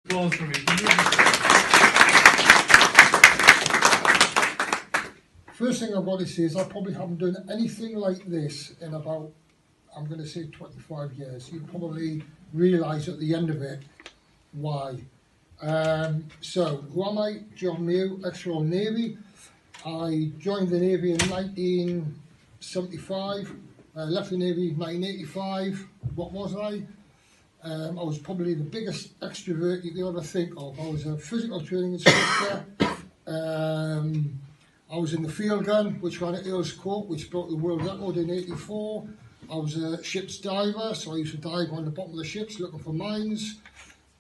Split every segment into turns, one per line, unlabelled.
Applause for me.
First thing I want to say is I probably haven't done anything like this in about, I'm going to say 25 years. You probably realise at the end of it why. So, who am I? John Mew, ex-Royal Navy. I joined the Navy in 1975, left the Navy in 1985. What was I? I was probably the biggest extrovert you could ever think of. I was a physical training instructor. I was in the field gun, which ran at Earl's Court, which broke the world record in '84. I was a ship's diver, so I used to dive on the bottom of the ships looking for mines.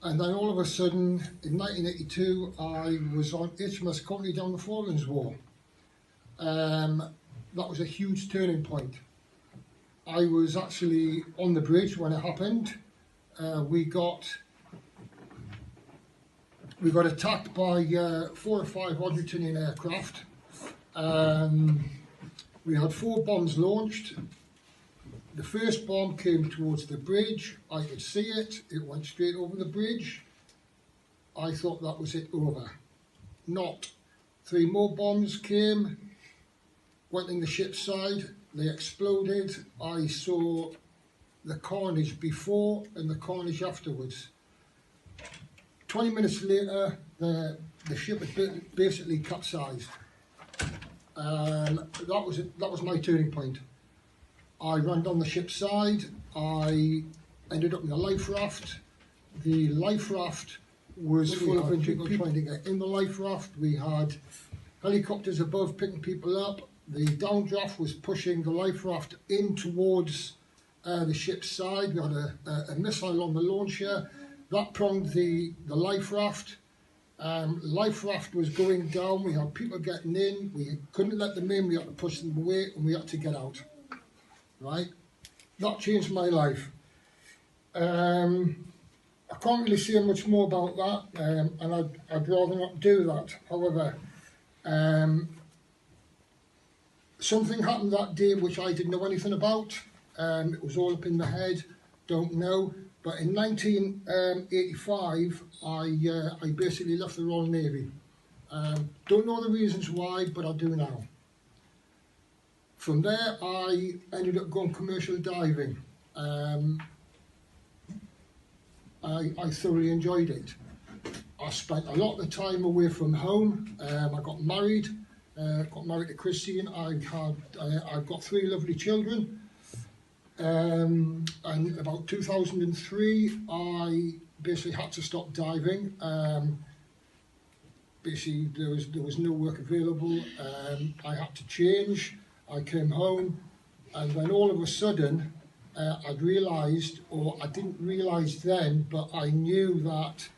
And then all of a sudden, in 1982, I was on HMS Company down the Falklands War. That was a huge turning point. I was actually on the bridge when it happened. We got attacked by 4 or 5 Odrictonian aircraft. We had 4 bombs launched. The first bomb came towards the bridge. I could see it. It went straight over the bridge. I thought that was it over. Not. 3 more bombs came, went in the ship's side. They exploded. I saw the carnage before and the carnage afterwards. 20 minutes later, the ship had basically capsized. That was my turning point. I ran down the ship's side. I ended up in a life raft. The life raft was full of injured people trying to get in the life raft. We had helicopters above picking people up. The downdraft was pushing the life raft in towards the ship's side. We had a missile on the launcher. That pronged the life raft. Life raft was going down. We had people getting in. We couldn't let them in. We had to push them away, and we had to get out. Right? That changed my life. I can't really say much more about that, and I'd rather not do that. However, something happened that day which I didn't know anything about. It was all up in the head. Don't know. But in 1985, I basically left the Royal Navy. Don't know the reasons why, but I do now. From there, I ended up going commercial diving. I thoroughly enjoyed it. I spent a lot of the time away from home. I got married to Christine. I've got 3 lovely children. And about 2003, I basically had to stop diving. Basically, there was no work available. I had to change. I came home, and then all of a sudden, I'd realised, or I didn't realise then, but I knew that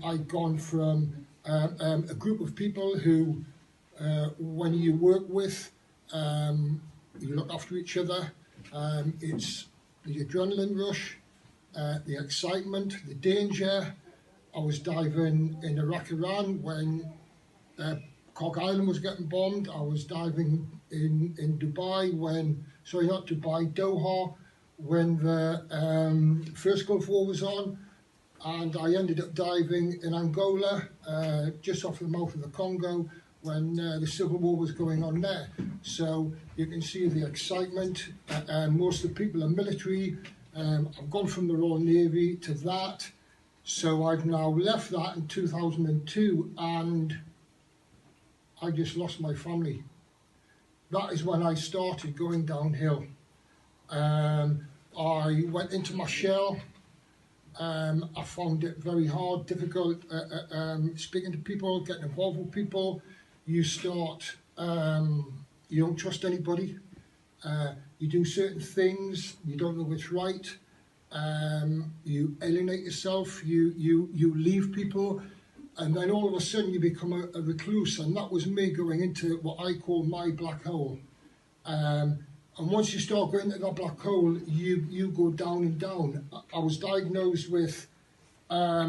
I'd gone from a group of people who, when you work with, you look after each other. It's the adrenaline rush, the excitement, the danger. I was diving in Iraq, Iran when Cork Island was getting bombed. I was diving in Dubai Doha, when the first Gulf War was on. And I ended up diving in Angola, just off the mouth of the Congo, when the Civil War was going on there. So you can see the excitement. Most of the people are military. I've gone from the Royal Navy to that. So I've now left that in 2002, and I just lost my family. That is when I started going downhill. I went into my shell. I found it very hard, difficult speaking to people, getting involved with people. You start, you don't trust anybody. You do certain things, you don't know what's right. You alienate yourself, you leave people, and then all of a sudden you become a recluse. And that was me going into what I call my black hole. And once you start going into that black hole, you go down and down. I was diagnosed with, I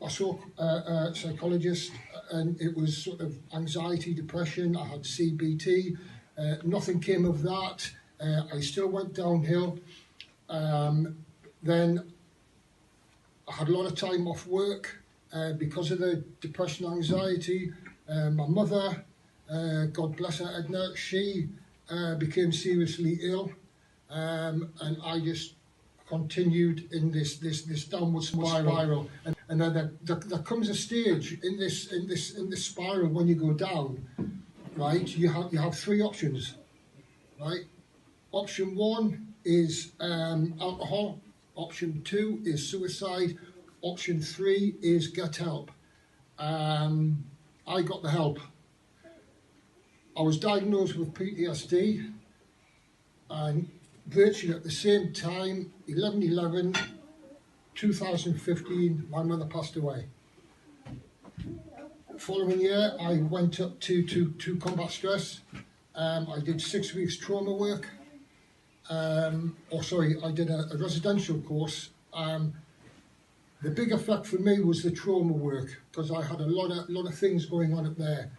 saw a psychologist, and it was sort of anxiety, depression. I had CBT. Nothing came of that. I still went downhill. Then had a lot of time off work because of the depression, anxiety. My mother, God bless her, Edna, she became seriously ill, and I just continued in this downward spiral. And then there comes a stage in this spiral when you go down, right? You have three options, right? Option one is alcohol. Option two is suicide. Option three is get help. I got the help. I was diagnosed with PTSD, and virtually at the same time, 11/11/2015, my mother passed away. The following year, I went up to combat stress. I did 6 weeks trauma work. I did a residential course. The big effect for me was the trauma work, because I had a lot of things going on up there.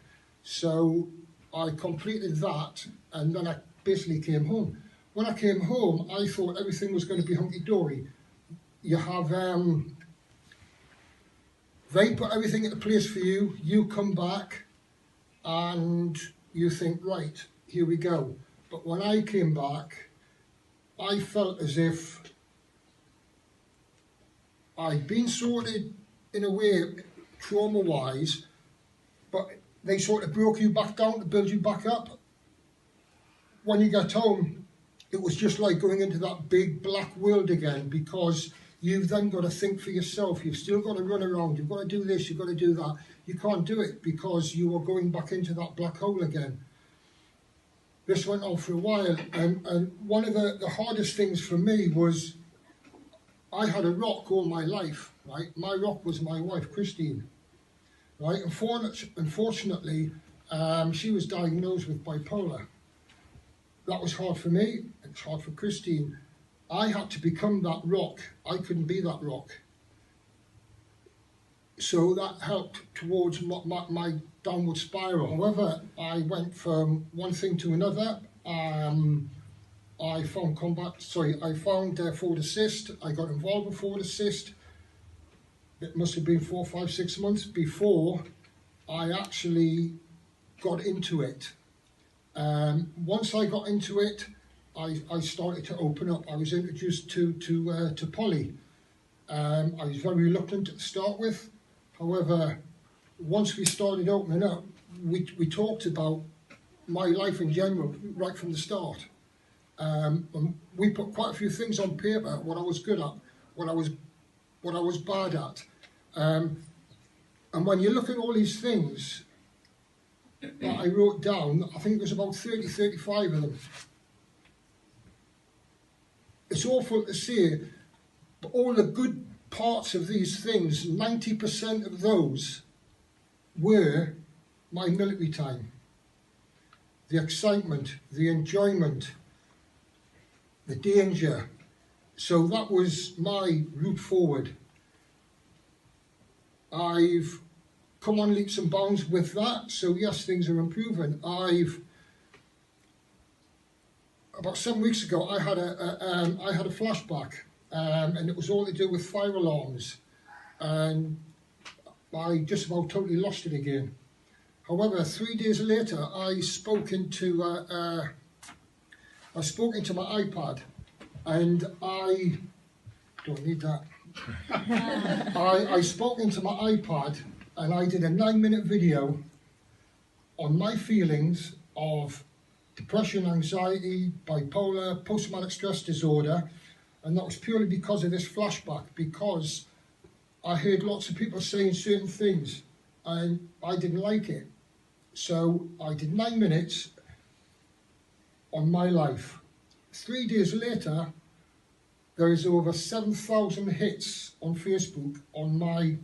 So I completed that, and then I basically came home. When I came home, I thought everything was going to be hunky-dory. You have, they put everything into place for you, you come back, and you think, right, here we go. But when I came back, I felt as if I'd been sorted in a way, trauma-wise, but they sort of broke you back down to build you back up. When you get home, it was just like going into that big black world again, because you've then got to think for yourself. You've still got to run around. You've got to do this, you've got to do that. You can't do it because you are going back into that black hole again. This went on for a while, and one of the hardest things for me was I had a rock all my life, right? My rock was my wife, Christine, right? Unfortunately, she was diagnosed with bipolar. That was hard for me, it's hard for Christine. I had to become that rock. I couldn't be that rock. So that helped towards my downward spiral. However, I went from one thing to another. I found forward assist. I got involved with forward assist. It must have been 4, 5, 6 months before I actually got into it. Once I got into it, I started to open up. I was introduced to poly. I was very reluctant to start with. However, once we started opening up, we talked about my life in general right from the start. And we put quite a few things on paper, what I was good at, what I was bad at. And when you look at all these things that I wrote down, I think there's about 30, 35 of them. It's awful to say, but all the good parts of these things, 90% of those were my military time. The excitement, the enjoyment, the danger. So that was my route forward. I've come on leaps and bounds with that, so yes, things are improving. About 7 weeks ago, I had a flashback, and it was all to do with fire alarms, and I just about totally lost it again. However, 3 days later, I spoke into my iPad, and I don't need that. I spoke into my iPad, and I did a 9-minute video on my feelings of depression, anxiety, bipolar, post-traumatic stress disorder, and that was purely because of this flashback, because I heard lots of people saying certain things, and I didn't like it. So I did 9 minutes on my life. 3 days later, there is over 7,000 hits on Facebook, on my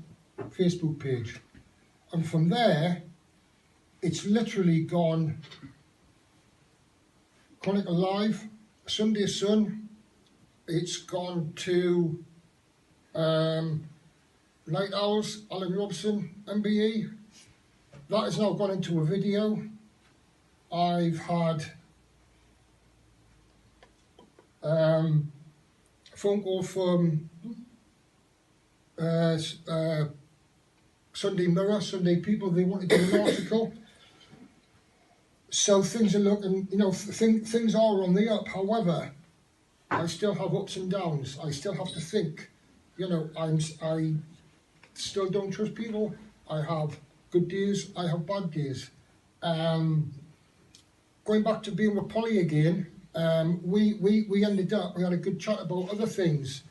Facebook page. And from there, it's literally gone Chronicle Live, Sunday Sun, it's gone to Night Owls, Alan Robson, MBE. That has now gone into a video. I've had phone call from Sunday Mirror, Sunday People, they want to do an article. So things are looking, things are on the up. However, I still have ups and downs. I still have to think. I still don't trust people. I have good days, I have bad days. Going back to being with Polly again, we ended up, we had a good chat about other things.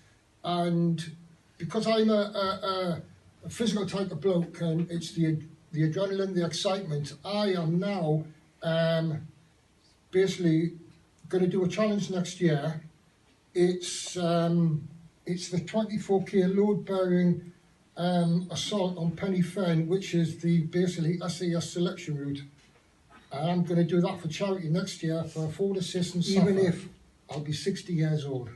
And because I'm a physical type of bloke, and it's the adrenaline, the excitement, I am now basically going to do a challenge next year. It's the 24k load bearing assault on Penny Fen, which is the basically SAS selection route. And I'm going to do that for charity next year for forward assistance, even if I'll be 60 years old.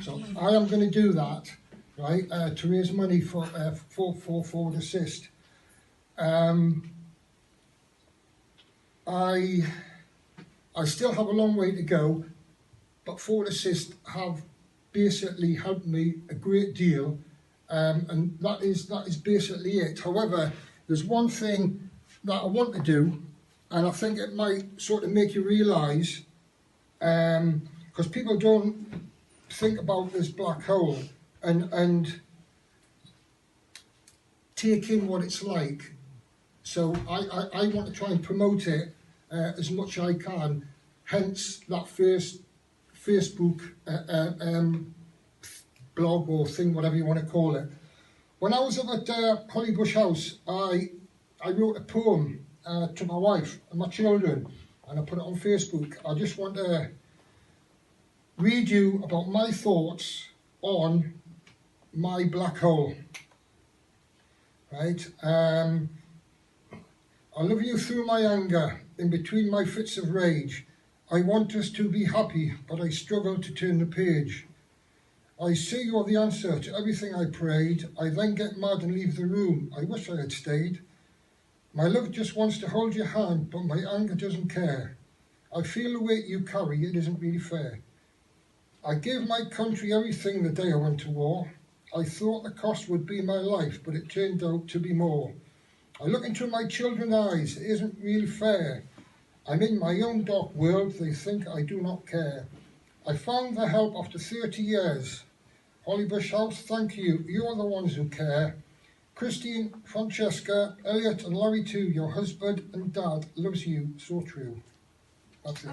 So I am going to do that, right, to raise money for forward assist. I still have a long way to go, but forward assist have basically helped me a great deal, and that is basically it. However, there's one thing that I want to do, and I think it might sort of make you realise, because people don't think about this black hole and take in what it's like. So I want to try and promote it as much as I can, hence that first Facebook blog or thing, whatever you want to call it. When I was up at Hollybush House, I wrote a poem to my wife and my children, and I put it on Facebook. I just want to read you about my thoughts on my black hole. Right? I love you through my anger, in between my fits of rage. I want us to be happy, but I struggle to turn the page. I say you're the answer to everything I prayed. I then get mad and leave the room. I wish I had stayed. My love just wants to hold your hand, but my anger doesn't care. I feel the weight you carry, it isn't really fair. I gave my country everything the day I went to war. I thought the cost would be my life, but it turned out to be more. I look into my children's eyes, it isn't really fair. I'm in my own dark world, they think I do not care. I found the help after 30 years. Hollybush House, thank you, you're the ones who care. Christine, Francesca, Elliot and Larry too, your husband and dad loves you so true. That's it.